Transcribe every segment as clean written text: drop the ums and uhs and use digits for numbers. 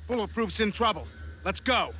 Bulletproof's in trouble. Let's go.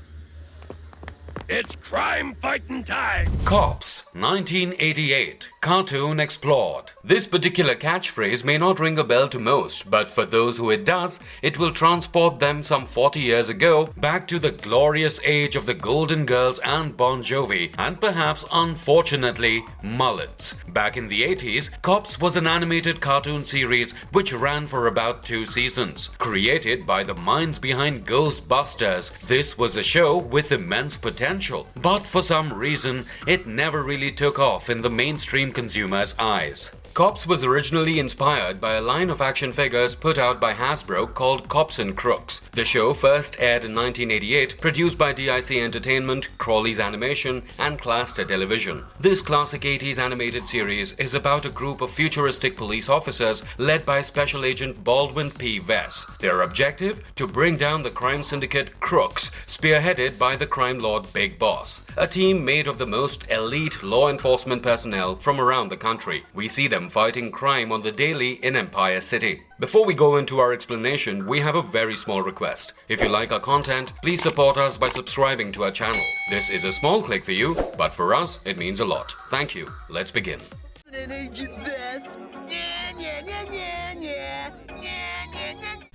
It's crime fighting time! C.O.P.S. 1988 Cartoon Explored. This particular catchphrase may not ring a bell to most, but for those who it does, it will transport them some 40 years ago back to the glorious age of the Golden Girls and Bon Jovi, and perhaps unfortunately, mullets. Back in the 80s, C.O.P.S. was an animated cartoon series which ran for about 2 seasons. Created by the minds behind Ghostbusters, this was a show with immense potential. But for some reason, it never really took off in the mainstream consumer's eyes. C.O.P.S. was originally inspired by a line of action figures put out by Hasbro called Cops and Crooks. The show first aired in 1988, produced by DIC Entertainment, Crawley's Animation, and Cluster Television. This classic 80s animated series is about a group of futuristic police officers led by Special Agent Baldwin P. Vess. Their objective? To bring down the crime syndicate Crooks, spearheaded by the crime lord Big Boss, a team made of the most elite law enforcement personnel from around the country. We see them fighting crime on the daily in Empire City. Before we go into our explanation, we have a very small request. If you like our content, please support us by subscribing to our channel. This is a small click for you, but for us, it means a lot. Thank you. Let's begin.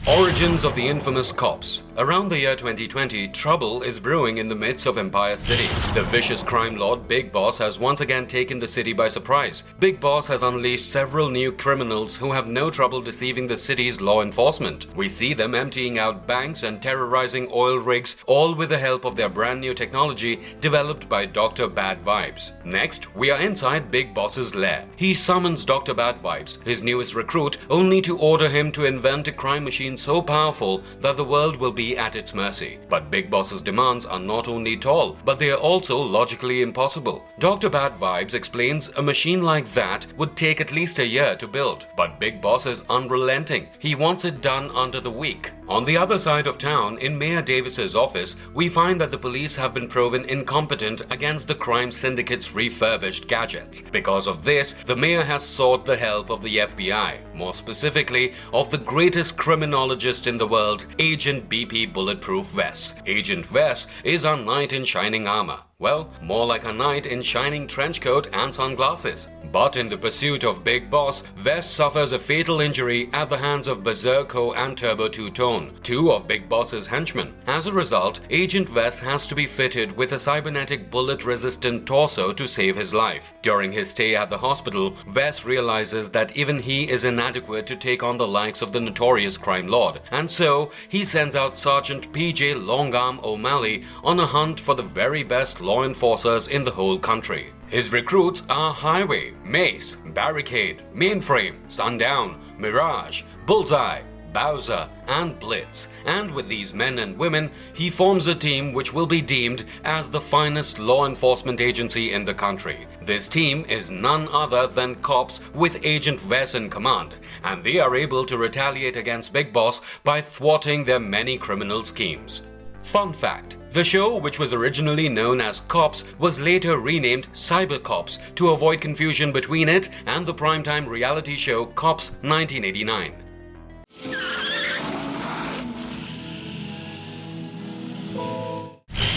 Origins of the infamous C.O.P.S. Around the year 2020, trouble is brewing in the midst of Empire City. The vicious crime lord Big Boss has once again taken the city by surprise. Big Boss has unleashed several new criminals who have no trouble deceiving the city's law enforcement. We see them emptying out banks and terrorizing oil rigs, all with the help of their brand new technology developed by Dr. Bad Vibes. Next, we are inside Big Boss's lair. He summons Dr. Bad Vibes, his newest recruit, only to order him to invent a crime machine so powerful that the world will be at its mercy. But Big Boss's demands are not only tall, but they are also logically impossible. Dr. Bad Vibes explains a machine like that would take at least a year to build. But Big Boss is unrelenting. He wants it done under the week. On the other side of town, in Mayor Davis's office, we find that the police have been proven incompetent against the crime syndicate's refurbished gadgets. Because of this, the mayor has sought the help of the FBI, more specifically of the greatest criminologist in the world, Agent BP Bulletproof Vess. Agent Vess is a knight in shining armor. Well, more like a knight in shining trench coat and sunglasses. But in the pursuit of Big Boss, Vess suffers a fatal injury at the hands of Berserko and Turbo Two-Tone, two of Big Boss's henchmen. As a result, Agent Vess has to be fitted with a cybernetic bullet-resistant torso to save his life. During his stay at the hospital, Vess realizes that even he is inadequate to take on the likes of the notorious crime lord, and so he sends out Sergeant P.J. Longarm O'Malley on a hunt for the very best law enforcers in the whole country. His recruits are Highway, Mace, Barricade, Mainframe, Sundown, Mirage, Bullseye, Bowser, and Blitz. And with these men and women, he forms a team which will be deemed as the finest law enforcement agency in the country. This team is none other than cops with Agent Vess in command, and they are able to retaliate against Big Boss by thwarting their many criminal schemes. Fun fact: the show, which was originally known as C.O.P.S, was later renamed Cyber C.O.P.S to avoid confusion between it and the primetime reality show C.O.P.S 1989.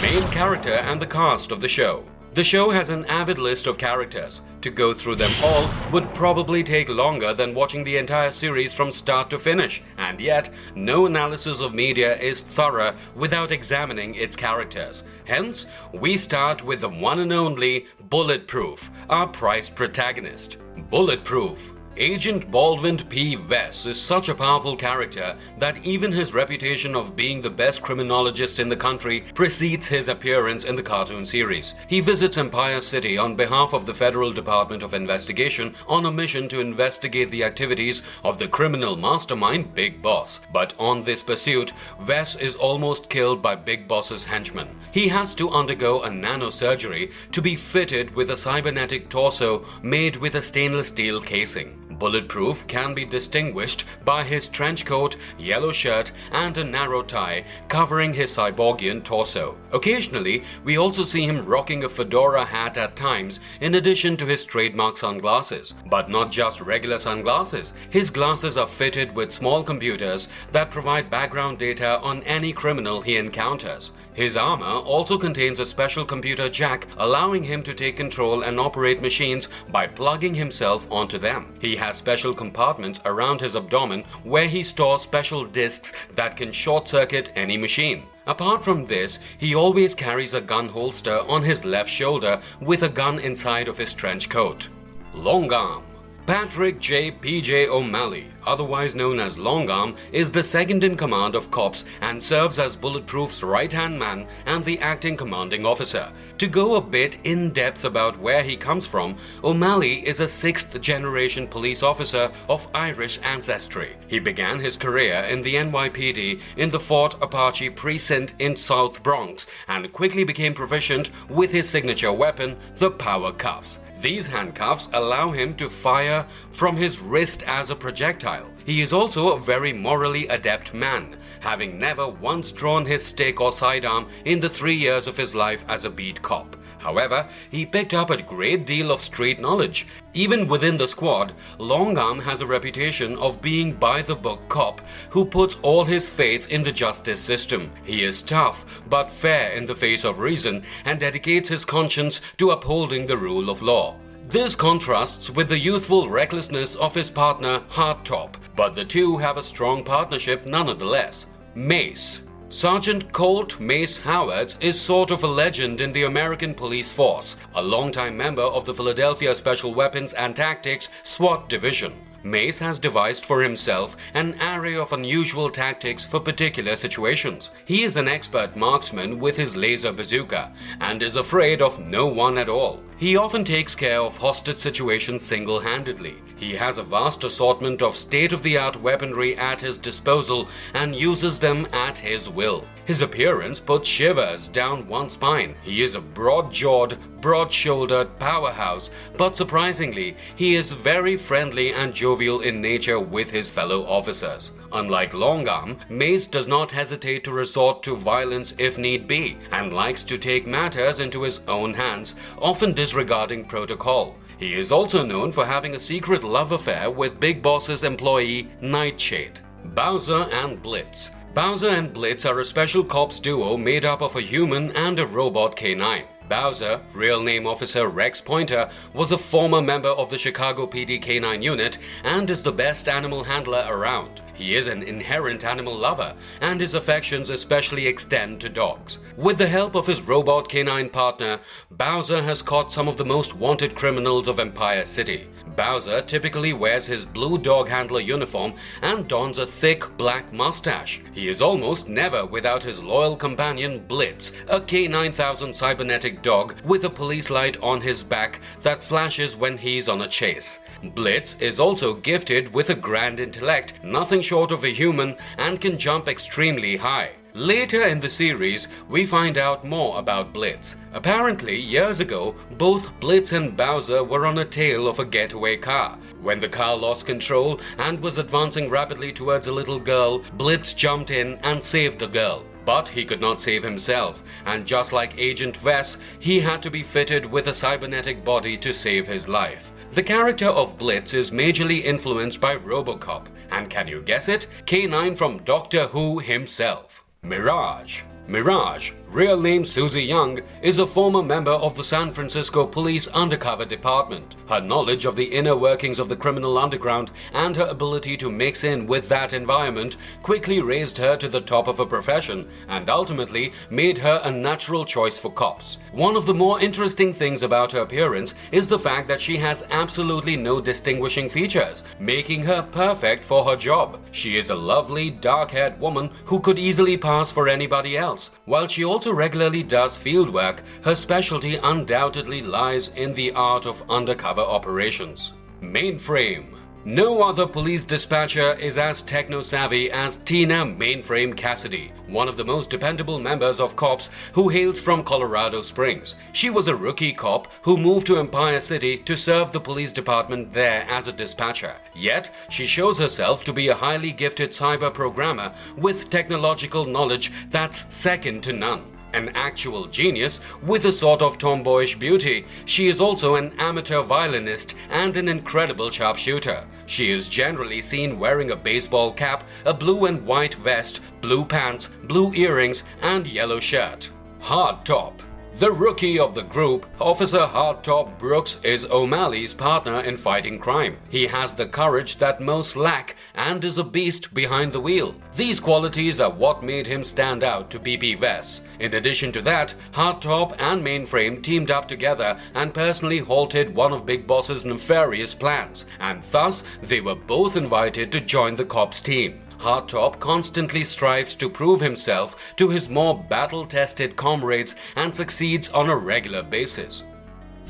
Main character and the cast of the show. The show has an avid list of characters. To go through them all would probably take longer than watching the entire series from start to finish, and yet no analysis of media is thorough without examining its characters. Hence, we start with the one and only Bulletproof, our prized protagonist. Bulletproof. Agent Baldwin P. Vess is such a powerful character that even his reputation of being the best criminologist in the country precedes his appearance in the cartoon series. He visits Empire City on behalf of the Federal Department of Investigation on a mission to investigate the activities of the criminal mastermind Big Boss. But on this pursuit, Vess is almost killed by Big Boss's henchmen. He has to undergo a nanosurgery to be fitted with a cybernetic torso made with a stainless steel casing. Bulletproof can be distinguished by his trench coat, yellow shirt, and a narrow tie covering his cyborgian torso. Occasionally, we also see him rocking a fedora hat at times, in addition to his trademark sunglasses. But not just regular sunglasses. His glasses are fitted with small computers that provide background data on any criminal he encounters. His armor also contains a special computer jack, allowing him to take control and operate machines by plugging himself onto them. He has special compartments around his abdomen where he stores special discs that can short-circuit any machine. Apart from this, he always carries a gun holster on his left shoulder with a gun inside of his trench coat. Long Arm. Patrick J. P.J. O'Malley, otherwise known as Long Arm, is the second in command of C.O.P.S and serves as Bulletproof's right-hand man and the acting commanding officer. To go a bit in-depth about where he comes from, O'Malley is a sixth-generation police officer of Irish ancestry. He began his career in the NYPD in the Fort Apache precinct in South Bronx and quickly became proficient with his signature weapon, the power cuffs. These handcuffs allow him to fire from his wrist as a projectile. He is also a very morally adept man, having never once drawn his stick or sidearm in the 3 years of his life as a beat cop. However, he picked up a great deal of street knowledge. Even within the squad, Long Arm has a reputation of being by-the-book cop who puts all his faith in the justice system. He is tough but fair in the face of reason and dedicates his conscience to upholding the rule of law. This contrasts with the youthful recklessness of his partner Hardtop, but the two have a strong partnership nonetheless. Mace. Sergeant Colt Mace Howard is sort of a legend in the American police force, a longtime member of the Philadelphia Special Weapons and Tactics SWAT division. Mace has devised for himself an array of unusual tactics for particular situations. He is an expert marksman with his laser bazooka and is afraid of no one at all. He often takes care of hostage situations single-handedly. He has a vast assortment of state-of-the-art weaponry at his disposal and uses them at his will. His appearance puts shivers down one's spine. He is a broad-jawed, broad-shouldered powerhouse, but surprisingly, he is very friendly and jovial in nature with his fellow officers. Unlike Long Arm, Mace does not hesitate to resort to violence if need be, and likes to take matters into his own hands, often disregarding protocol. He is also known for having a secret love affair with Big Boss's employee, Nightshade. Bowser and Blitz. Bowser and Blitz are a special cops duo made up of a human and a robot canine. Bowser, real name Officer Rex Pointer, was a former member of the Chicago PD Canine Unit and is the best animal handler around. He is an inherent animal lover, and his affections especially extend to dogs. With the help of his robot canine partner, Bowser has caught some of the most wanted criminals of Empire City. Bowser typically wears his blue dog handler uniform and dons a thick black mustache. He is almost never without his loyal companion Blitz, a K9000 cybernetic dog with a police light on his back that flashes when he's on a chase. Blitz is also gifted with a grand intellect, nothing short of a human, and can jump extremely high. Later in the series, we find out more about Blitz. Apparently, years ago, both Blitz and Bowser were on a tail of a getaway car. When the car lost control and was advancing rapidly towards a little girl, Blitz jumped in and saved the girl. But he could not save himself, and just like Agent Vess, he had to be fitted with a cybernetic body to save his life. The character of Blitz is majorly influenced by RoboCop, and can you guess it? K9 from Doctor Who himself. Mirage. Mirage, real name Susie Young, is a former member of the San Francisco Police Undercover Department. Her knowledge of the inner workings of the criminal underground and her ability to mix in with that environment quickly raised her to the top of her profession and ultimately made her a natural choice for cops. One of the more interesting things about her appearance is the fact that she has absolutely no distinguishing features, making her perfect for her job. She is a lovely, dark-haired woman who could easily pass for anybody else. While she also regularly does field work, her specialty undoubtedly lies in the art of undercover operations. Mainframe. No other police dispatcher is as techno-savvy as Tina Mainframe Cassidy, one of the most dependable members of C.O.P.S who hails from Colorado Springs. She was a rookie cop who moved to Empire City to serve the police department there as a dispatcher. Yet, she shows herself to be a highly gifted cyber programmer with technological knowledge that's second to none. An actual genius with a sort of tomboyish beauty, she is also an amateur violinist and an incredible sharpshooter. She is generally seen wearing a baseball cap, a blue and white vest, blue pants, blue earrings, and yellow shirt. Hardtop. The rookie of the group, Officer Hardtop Brooks, is O'Malley's partner in fighting crime. He has the courage that most lack and is a beast behind the wheel. These qualities are what made him stand out to BP-Vess. In addition to that, Hardtop and Mainframe teamed up together and personally halted one of Big Boss's nefarious plans, and thus they were both invited to join the C.O.P.S team. Hardtop constantly strives to prove himself to his more battle-tested comrades and succeeds on a regular basis.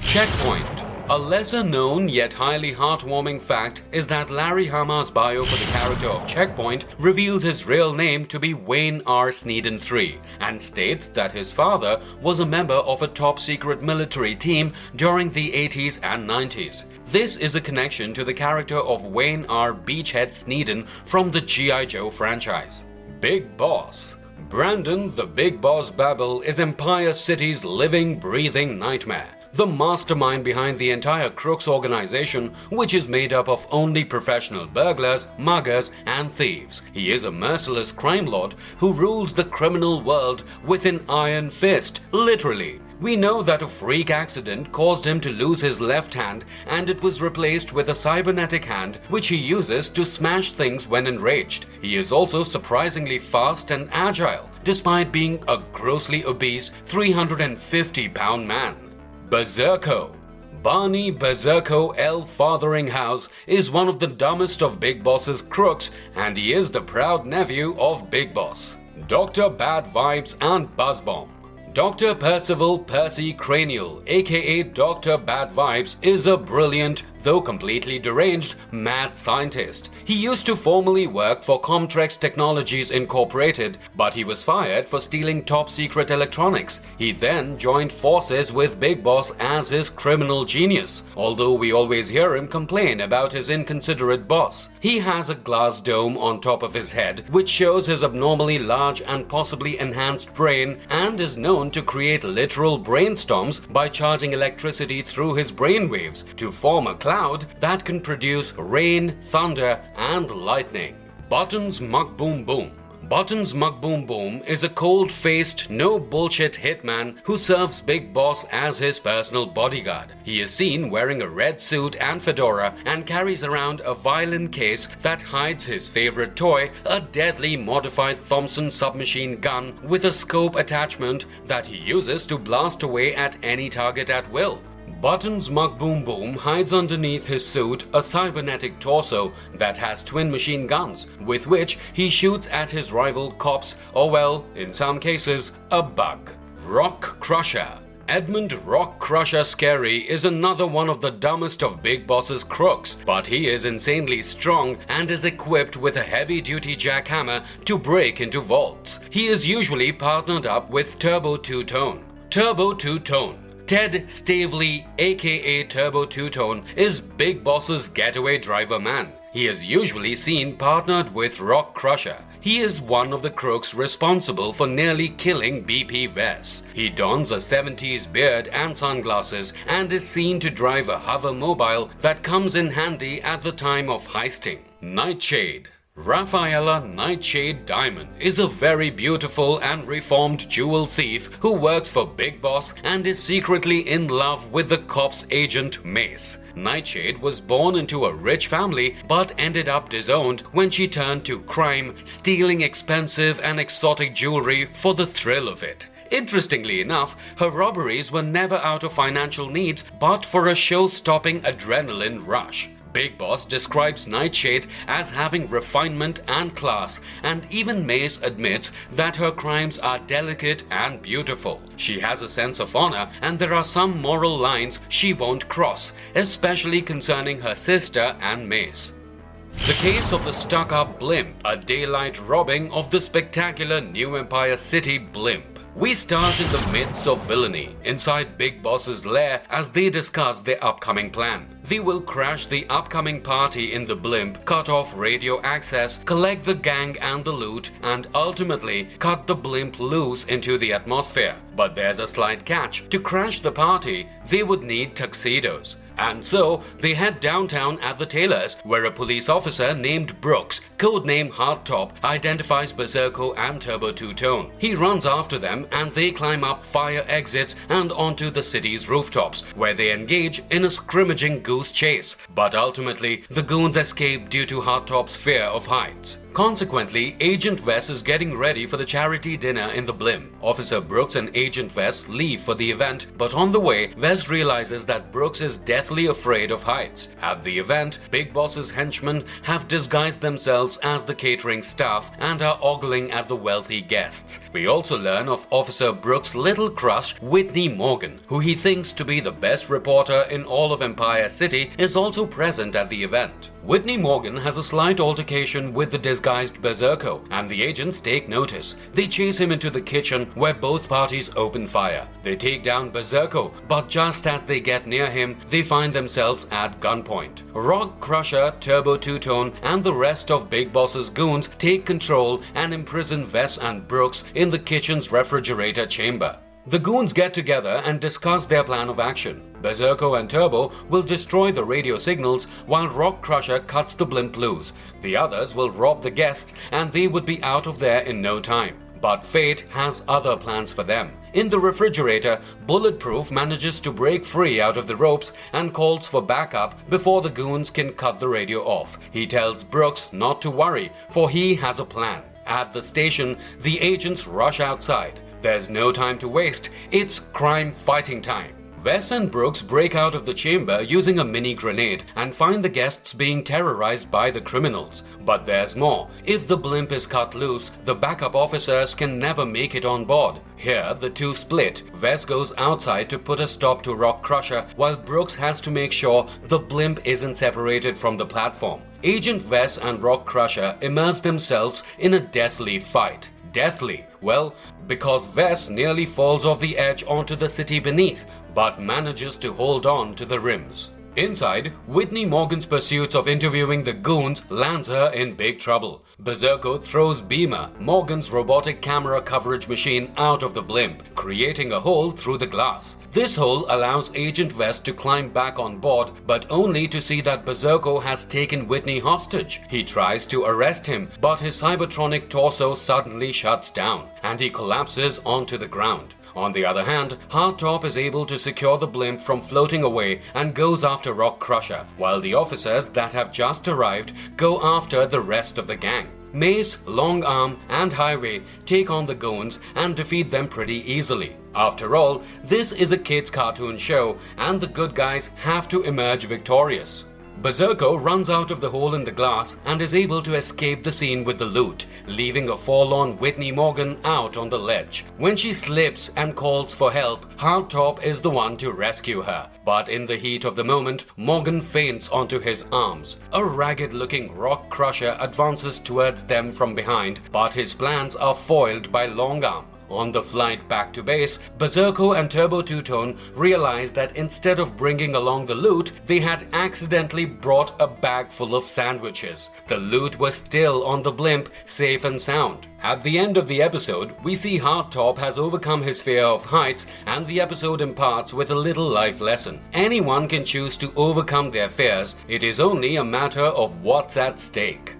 Checkpoint. A lesser-known yet highly heartwarming fact is that Larry Hama's bio for the character of Checkpoint reveals his real name to be Wayne R. Sneeden III and states that his father was a member of a top-secret military team during the 80s and 90s. This is a connection to the character of Wayne R. Beachhead Sneeden from the G.I. Joe franchise. Big Boss. Brandon the Big Boss Babel is Empire City's living, breathing nightmare. The mastermind behind the entire Crooks organization, which is made up of only professional burglars, muggers, and thieves. He is a merciless crime lord who rules the criminal world with an iron fist, literally. We know that a freak accident caused him to lose his left hand, and it was replaced with a cybernetic hand which he uses to smash things when enraged. He is also surprisingly fast and agile, despite being a grossly obese 350-pound man. Berserko. Barney Berserko L. Fotheringhouse is one of the dumbest of Big Boss's crooks, and he is the proud nephew of Big Boss. Dr. Bad Vibes and Buzzbomb. Dr. Percival Percy Cranial, aka Dr. Bad Vibes, is a brilliant, though completely deranged, mad scientist. He used to formerly work for Comtrex Technologies Incorporated, but he was fired for stealing top-secret electronics. He then joined forces with Big Boss as his criminal genius, although we always hear him complain about his inconsiderate boss. He has a glass dome on top of his head, which shows his abnormally large and possibly enhanced brain, and is known to create literal brainstorms by charging electricity through his brainwaves to form a cloud that can produce rain, thunder, and lightning. Buttons Muck Boom Boom. Buttons Muck Boom Boom is a cold-faced, no-bullshit hitman who serves Big Boss as his personal bodyguard. He is seen wearing a red suit and fedora and carries around a violin case that hides his favorite toy, a deadly modified Thompson submachine gun with a scope attachment that he uses to blast away at any target at will. Buttons Muck Boom Boom hides underneath his suit a cybernetic torso that has twin machine guns, with which he shoots at his rival cops, or well, in some cases, a bug. Rock Crusher. Edmund Rock Crusher Scary is another one of the dumbest of Big Boss's crooks, but he is insanely strong and is equipped with a heavy-duty jackhammer to break into vaults. He is usually partnered up with Turbo Two-Tone. Turbo Two-Tone. Ted Stavely, aka Turbo Two-Tone, is Big Boss's getaway driver man. He is usually seen partnered with Rock Crusher. He is one of the crooks responsible for nearly killing BP-Vess. He dons a 70s beard and sunglasses and is seen to drive a hover mobile that comes in handy at the time of heisting. Nightshade. Rafaela Nightshade Diamond is a very beautiful and reformed jewel thief who works for Big Boss and is secretly in love with the C.O.P.S agent Mace. Nightshade was born into a rich family but ended up disowned when she turned to crime, stealing expensive and exotic jewelry for the thrill of it. Interestingly enough, her robberies were never out of financial needs but for a show-stopping adrenaline rush. Big Boss describes Nightshade as having refinement and class, and even Mace admits that her crimes are delicate and beautiful. She has a sense of honor, and there are some moral lines she won't cross, especially concerning her sister and Mace. The case of the stuck-up blimp, a daylight robbing of the spectacular New Empire City blimp. We start in the midst of villainy, inside Big Boss's lair as they discuss their upcoming plan. They will crash the upcoming party in the blimp, cut off radio access, collect the gang and the loot, and ultimately cut the blimp loose into the atmosphere. But there's a slight catch. To crash the party, they would need tuxedos. And so, they head downtown at the Taylors, where a police officer named Brooks, codename Hardtop, identifies Berserko and Turbo Two-Tone. He runs after them and they climb up fire exits and onto the city's rooftops, where they engage in a scrimmaging goose chase. But ultimately, the goons escape due to Hardtop's fear of heights. Consequently, Agent Vess is getting ready for the charity dinner in the blimp. Officer Brooks and Agent Vess leave for the event, but on the way, Vess realizes that Brooks is deathly afraid of heights. At the event, Big Boss's henchmen have disguised themselves as the catering staff and are ogling at the wealthy guests. We also learn of Officer Brooks' little crush, Whitney Morgan, who he thinks to be the best reporter in all of Empire City, is also present at the event. Whitney Morgan has a slight altercation with the disguised Berserko, and the agents take notice. They chase him into the kitchen where both parties open fire. They take down Berserko, but just as they get near him, they find themselves at gunpoint. Rock Crusher, Turbo Two-Tone, and the rest of Big Boss's goons take control and imprison Vess and Brooks in the kitchen's refrigerator chamber. The goons get together and discuss their plan of action. Berserko and Turbo will destroy the radio signals while Rock Crusher cuts the blimp loose. The others will rob the guests and they would be out of there in no time. But fate has other plans for them. In the refrigerator, Bulletproof manages to break free out of the ropes and calls for backup before the goons can cut the radio off. He tells Brooks not to worry, for he has a plan. At the station, the agents rush outside. There's no time to waste. It's crime fighting time. Vess and Brooks break out of the chamber using a mini grenade and find the guests being terrorized by the criminals. But there's more. If the blimp is cut loose, the backup officers can never make it on board. Here, the two split. Vess goes outside to put a stop to Rock Crusher, while Brooks has to make sure the blimp isn't separated from the platform. Agent Vess and Rock Crusher immerse themselves in a deathly fight. Deathly? Well, because Vess nearly falls off the edge onto the city beneath, but manages to hold on to the rims. Inside, Whitney Morgan's pursuits of interviewing the goons lands her in big trouble. Berserko throws Beamer, Morgan's robotic camera coverage machine, out of the blimp, creating a hole through the glass. This hole allows Agent Vess to climb back on board, but only to see that Berserko has taken Whitney hostage. He tries to arrest him, but his cybertronic torso suddenly shuts down, and he collapses onto the ground. On the other hand, Hardtop is able to secure the blimp from floating away and goes after Rock Crusher, while the officers that have just arrived go after the rest of the gang. Mace, Long Arm, and Highway take on the goons and defeat them pretty easily. After all, this is a kids' cartoon show and the good guys have to emerge victorious. Berserko runs out of the hole in the glass and is able to escape the scene with the loot, leaving a forlorn Whitney Morgan out on the ledge. When she slips and calls for help, Hardtop is the one to rescue her. But in the heat of the moment, Morgan faints onto his arms. A ragged-looking Rock Crusher advances towards them from behind, but his plans are foiled by Long Arm. On the flight back to base, Berserko and Turbo Two-Tone realize that instead of bringing along the loot, they had accidentally brought a bag full of sandwiches. The loot was still on the blimp, safe and sound. At the end of the episode, we see Hardtop has overcome his fear of heights, and the episode imparts with a little life lesson. Anyone can choose to overcome their fears. It is only a matter of what's at stake.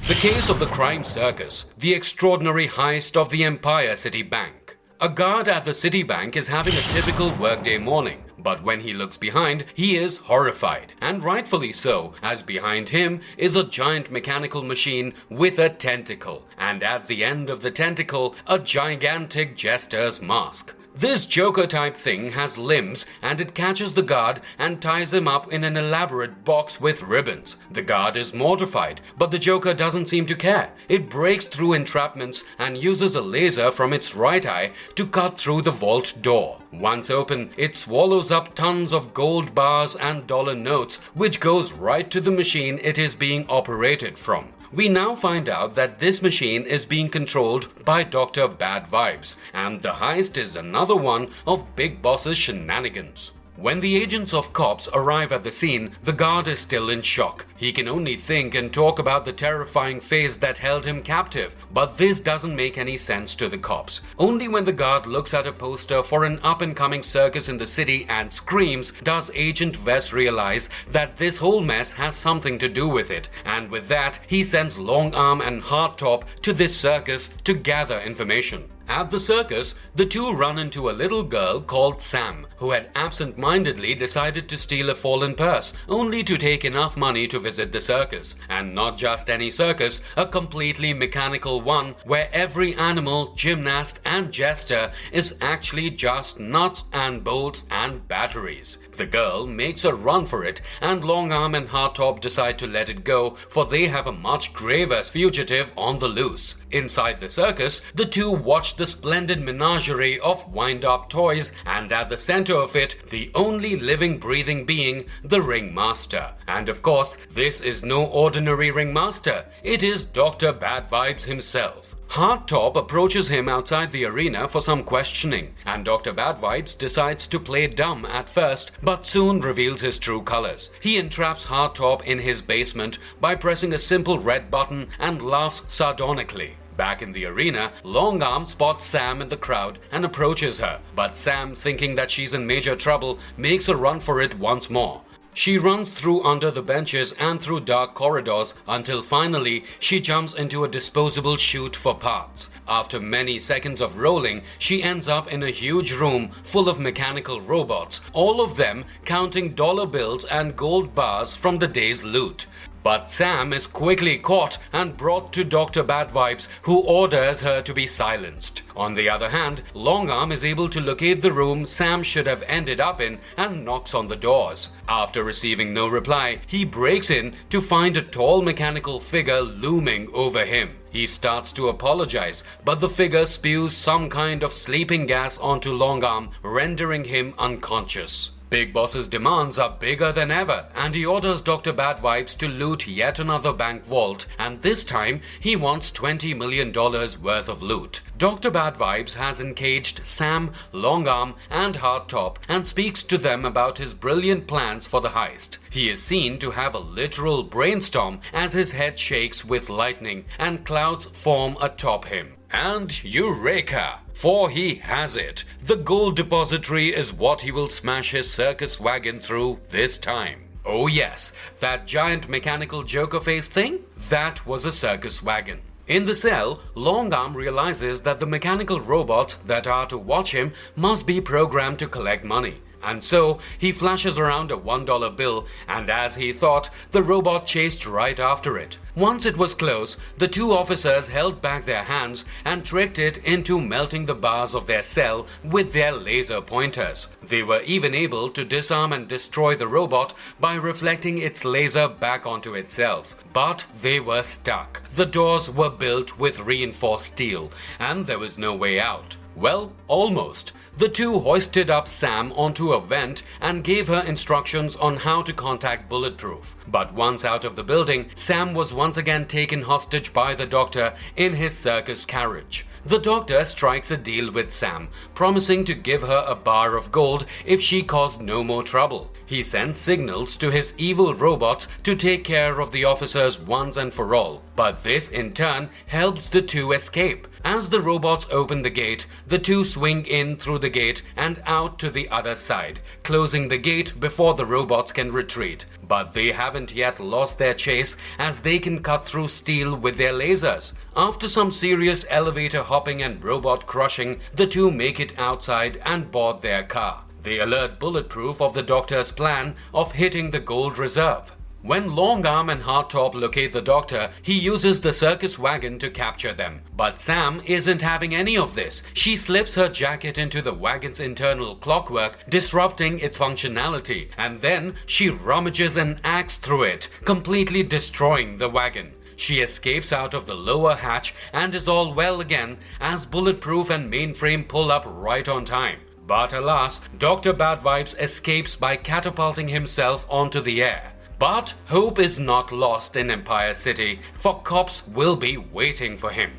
The case of the crime circus, the extraordinary heist of the Empire City Bank. A guard at the City Bank is having a typical workday morning, but when he looks behind, he is horrified, and rightfully so, as behind him is a giant mechanical machine with a tentacle, and at the end of the tentacle, a gigantic jester's mask. This Joker-type thing has limbs and it catches the guard and ties him up in an elaborate box with ribbons. The guard is mortified, but the Joker doesn't seem to care. It breaks through entrapments and uses a laser from its right eye to cut through the vault door. Once open, it swallows up tons of gold bars and dollar notes, which goes right to the machine it is being operated from. We now find out that this machine is being controlled by Dr. Bad Vibes, and the heist is another one of Big Boss's shenanigans. When the agents of C.O.P.S arrive at the scene, the guard is still in shock. He can only think and talk about the terrifying phase that held him captive, but this doesn't make any sense to the cops. Only when the guard looks at a poster for an up-and-coming circus in the city and screams does Agent Vess realize that this whole mess has something to do with it, and with that, he sends Long Arm and Hardtop to this circus to gather information. At the circus, the two run into a little girl called Sam, who had absent-mindedly decided to steal a fallen purse, only to take enough money to visit the circus. And not just any circus, a completely mechanical one where every animal, gymnast and jester is actually just nuts and bolts and batteries. The girl makes a run for it, and Long Arm and Hardtop decide to let it go, for they have a much graver fugitive on the loose. Inside the circus, the two watch the splendid menagerie of wind-up toys, and at the center of it, the only living, breathing being, the Ringmaster. And of course, this is no ordinary Ringmaster. It is Dr. Bad Vibes himself. Hardtop approaches him outside the arena for some questioning, and Dr. Bad Vibes decides to play dumb at first, but soon reveals his true colors. He entraps Hardtop in his basement by pressing a simple red button and laughs sardonically. Back in the arena, Long Arm spots Sam in the crowd and approaches her, but Sam, thinking that she's in major trouble, makes a run for it once more. She runs through under the benches and through dark corridors until finally she jumps into a disposable chute for parts. After many seconds of rolling, she ends up in a huge room full of mechanical robots, all of them counting dollar bills and gold bars from the day's loot. But Sam is quickly caught and brought to Dr. Bad Vibes, who orders her to be silenced. On the other hand, Long Arm is able to locate the room Sam should have ended up in and knocks on the doors. After receiving no reply, he breaks in to find a tall mechanical figure looming over him. He starts to apologize, but the figure spews some kind of sleeping gas onto Long Arm, rendering him unconscious. Big Boss's demands are bigger than ever, and he orders Dr. Bad Vibes to loot yet another bank vault, and this time he wants $20 million worth of loot. Dr. Bad Vibes has encaged Sam, Long Arm and Hardtop and speaks to them about his brilliant plans for the heist. He is seen to have a literal brainstorm as his head shakes with lightning and clouds form atop him. And Eureka! For he has it. The gold depository is what he will smash his circus wagon through this time. Oh yes, that giant mechanical Joker face thing? That was a circus wagon. In the cell, Long Arm realizes that the mechanical robots that are to watch him must be programmed to collect money. And so, he flashes around a $1 bill, and as he thought, the robot chased right after it. Once it was close, the two officers held back their hands and tricked it into melting the bars of their cell with their laser pointers. They were even able to disarm and destroy the robot by reflecting its laser back onto itself. But they were stuck. The doors were built with reinforced steel, and there was no way out. Well, almost. The two hoisted up Sam onto a vent and gave her instructions on how to contact Bulletproof. But once out of the building, Sam was once again taken hostage by the doctor in his circus carriage. The doctor strikes a deal with Sam, promising to give her a bar of gold if she caused no more trouble. He sends signals to his evil robots to take care of the officers once and for all. But this in turn helps the two escape. As the robots open the gate, the two swing in through the gate and out to the other side, closing the gate before the robots can retreat. But they haven't yet lost their chase, as they can cut through steel with their lasers. After some serious elevator hopping and robot crushing, the two make it outside and board their car. They alert Bulletproof of the doctor's plan of hitting the gold reserve. When Long Arm and Hardtop locate the Doctor, he uses the circus wagon to capture them. But Sam isn't having any of this. She slips her jacket into the wagon's internal clockwork, disrupting its functionality, and then she rummages an axe through it, completely destroying the wagon. She escapes out of the lower hatch and is all well again as Bulletproof and Mainframe pull up right on time. But alas, Dr. Bad Vibes escapes by catapulting himself onto the air. But hope is not lost in Empire City, for cops will be waiting for him.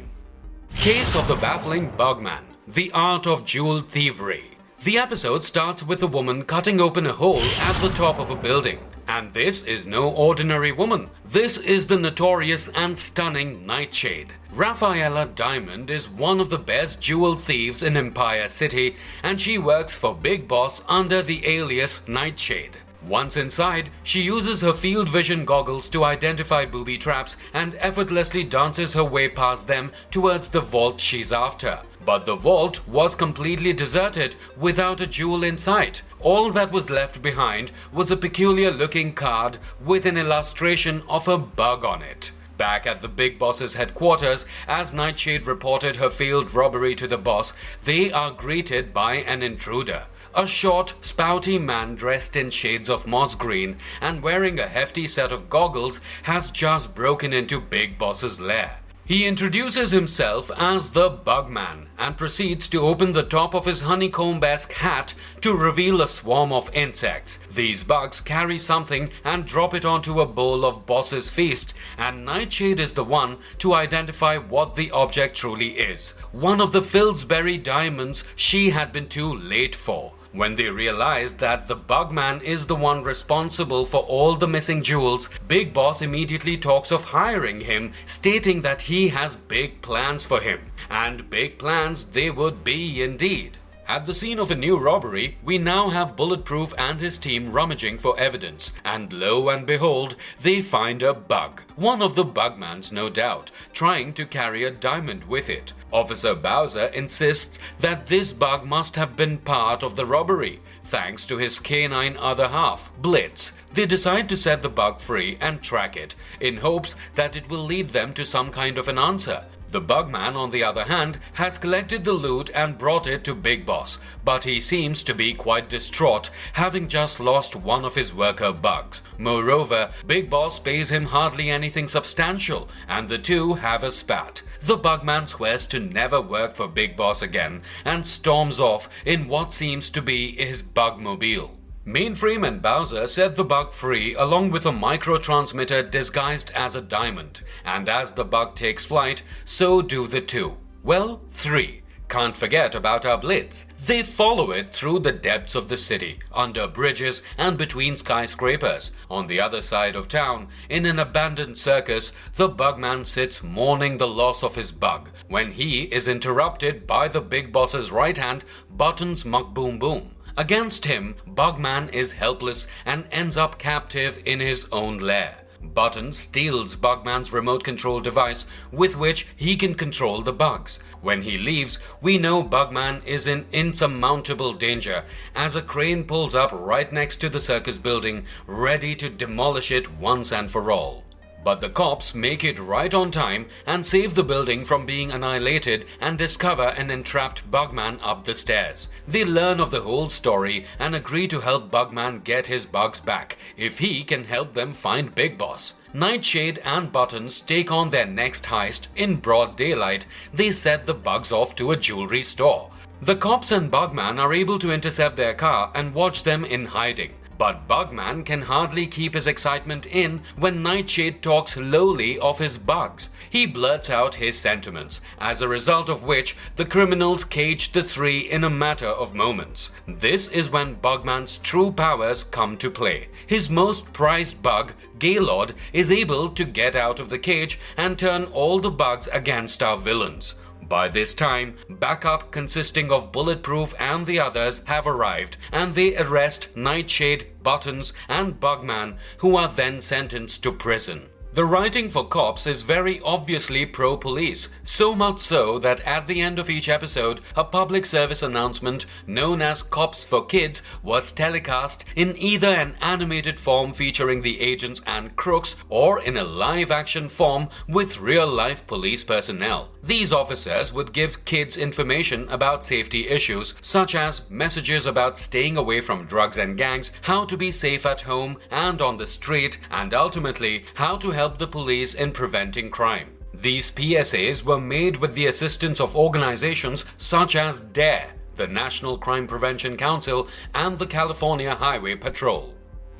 Case of the Baffling Bugman, the Art of Jewel Thievery. The episode starts with a woman cutting open a hole at the top of a building. And this is no ordinary woman. This is the notorious and stunning Nightshade. Rafaela Diamond is one of the best jewel thieves in Empire City, and she works for Big Boss under the alias Nightshade. Once inside, she uses her field vision goggles to identify booby traps and effortlessly dances her way past them towards the vault she's after. But the vault was completely deserted without a jewel in sight. All that was left behind was a peculiar looking card with an illustration of a bug on it. Back at the Big Boss's headquarters, as Nightshade reported her failed robbery to the boss, they are greeted by an intruder. A short, spouty man dressed in shades of moss green and wearing a hefty set of goggles has just broken into Big Boss's lair. He introduces himself as the Bugman and proceeds to open the top of his honeycomb-esque hat to reveal a swarm of insects. These bugs carry something and drop it onto a bowl of Boss's feast, and Nightshade is the one to identify what the object truly is. One of the Pillsbury diamonds she had been too late for. When they realize that the Bugman is the one responsible for all the missing jewels, Big Boss immediately talks of hiring him, stating that he has big plans for him. And big plans they would be indeed. At the scene of a new robbery, we now have Bulletproof and his team rummaging for evidence, and lo and behold, they find a bug. One of the Bugmans, no doubt, trying to carry a diamond with it. Officer Bowser insists that this bug must have been part of the robbery, thanks to his canine other half, Blitz. They decide to set the bug free and track it, in hopes that it will lead them to some kind of an answer. The Bugman, on the other hand, has collected the loot and brought it to Big Boss, but he seems to be quite distraught, having just lost one of his worker bugs. Moreover, Big Boss pays him hardly anything substantial, and the two have a spat. The Bugman swears to never work for Big Boss again and storms off in what seems to be his Bugmobile. Mainframe and Bowser set the bug free along with a microtransmitter disguised as a diamond, and as the bug takes flight, so do the two. Well, three. Can't forget about our Blitz. They follow it through the depths of the city, under bridges and between skyscrapers. On the other side of town, in an abandoned circus, the Bugman sits mourning the loss of his bug, when he is interrupted by the Big Boss's right hand, Buttons Muck Boom Boom. Against him, Bugman is helpless and ends up captive in his own lair. Button steals Bugman's remote control device with which he can control the bugs. When he leaves, we know Bugman is in insurmountable danger as a crane pulls up right next to the circus building, ready to demolish it once and for all. But the cops make it right on time and save the building from being annihilated and discover an entrapped Bugman up the stairs. They learn of the whole story and agree to help Bugman get his bugs back if he can help them find Big Boss. Nightshade and Buttons take on their next heist in broad daylight. They set the bugs off to a jewelry store. The cops and Bugman are able to intercept their car and watch them in hiding. But Bugman can hardly keep his excitement in when Nightshade talks lowly of his bugs. He blurts out his sentiments, as a result of which the criminals cage the three in a matter of moments. This is when Bugman's true powers come to play. His most prized bug, Gaylord, is able to get out of the cage and turn all the bugs against our villains. By this time, backup consisting of Bulletproof and the others have arrived, and they arrest Nightshade, Buttons, and Bugman, who are then sentenced to prison. The writing for C.O.P.S is very obviously pro-police, so much so that at the end of each episode, a public service announcement known as C.O.P.S for Kids was telecast in either an animated form featuring the agents and crooks or in a live-action form with real-life police personnel. These officers would give kids information about safety issues such as messages about staying away from drugs and gangs, how to be safe at home and on the street, and ultimately how to help the police in preventing crime. These PSAs were made with the assistance of organizations such as DARE, the National Crime Prevention Council, and the California Highway Patrol.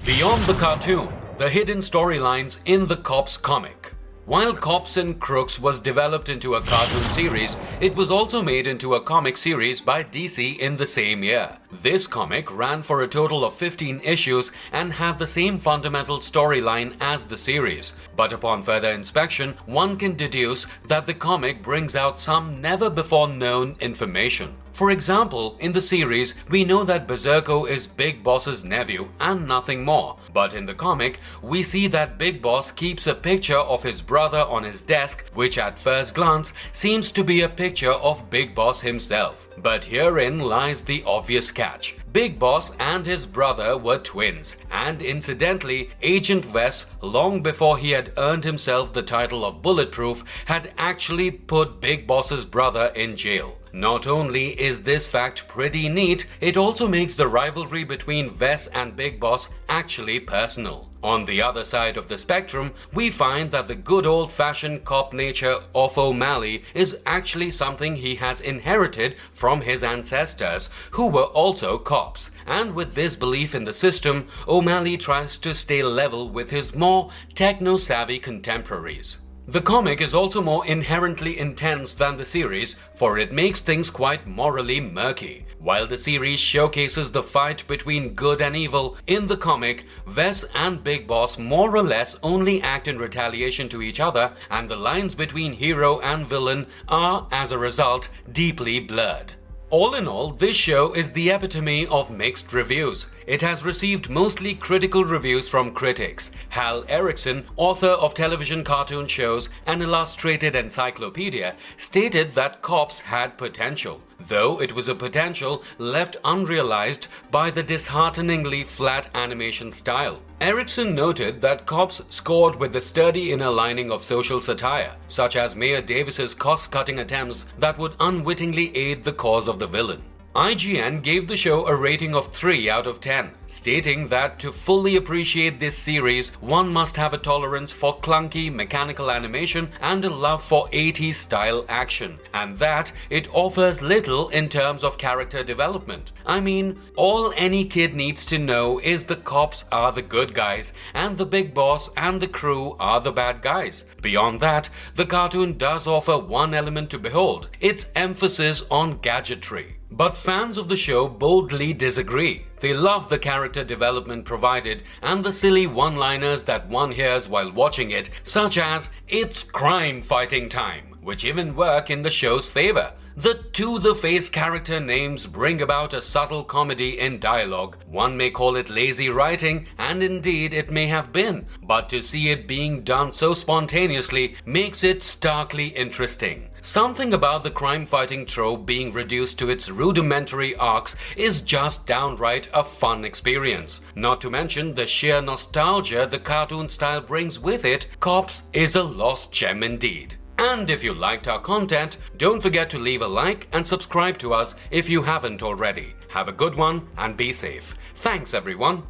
Beyond the cartoon, the hidden storylines in the C.O.P.S comic. While C.O.P.S and Crooks was developed into a cartoon series, it was also made into a comic series by DC in the same year. This comic ran for a total of 15 issues and had the same fundamental storyline as the series. But upon further inspection, one can deduce that the comic brings out some never-before-known information. For example, in the series, we know that Berserko is Big Boss's nephew and nothing more. But in the comic, we see that Big Boss keeps a picture of his brother on his desk, which at first glance seems to be a picture of Big Boss himself. But herein lies the obvious catch. Big Boss and his brother were twins, and incidentally, Agent Wes, long before he had earned himself the title of Bulletproof, had actually put Big Boss's brother in jail. Not only is this fact pretty neat, it also makes the rivalry between Wes and Big Boss actually personal. On the other side of the spectrum, we find that the good old-fashioned cop nature of O'Malley is actually something he has inherited from his ancestors, who were also cops. And with this belief in the system, O'Malley tries to stay level with his more techno-savvy contemporaries. The comic is also more inherently intense than the series, for it makes things quite morally murky. While the series showcases the fight between good and evil, in the comic, Wes and Big Boss more or less only act in retaliation to each other, and the lines between hero and villain are, as a result, deeply blurred. All in all, this show is the epitome of mixed reviews. It has received mostly critical reviews from critics. Hal Erickson, author of television cartoon shows and illustrated encyclopedia, stated that C.O.P.S had potential, though it was a potential left unrealized by the dishearteningly flat animation style. Erickson noted that C.O.P.S scored with the sturdy inner lining of social satire, such as Mayor Davis's cost-cutting attempts that would unwittingly aid the cause of the villain. IGN gave the show a rating of 3 out of 10, stating that to fully appreciate this series, one must have a tolerance for clunky mechanical animation and a love for 80s style action, and that it offers little in terms of character development. I mean, all any kid needs to know is the cops are the good guys and the big boss and the crew are the bad guys. Beyond that, the cartoon does offer one element to behold, its emphasis on gadgetry. But fans of the show boldly disagree. They love the character development provided and the silly one-liners that one hears while watching it, such as, "It's crime fighting time," which even work in the show's favor. The to-the-face character names bring about a subtle comedy in dialogue. One may call it lazy writing, and indeed it may have been, but to see it being done so spontaneously makes it starkly interesting. Something about the crime-fighting trope being reduced to its rudimentary arcs is just downright a fun experience. Not to mention the sheer nostalgia the cartoon style brings with it, C.O.P.S is a lost gem indeed. And if you liked our content, don't forget to leave a like and subscribe to us if you haven't already. Have a good one and be safe. Thanks everyone.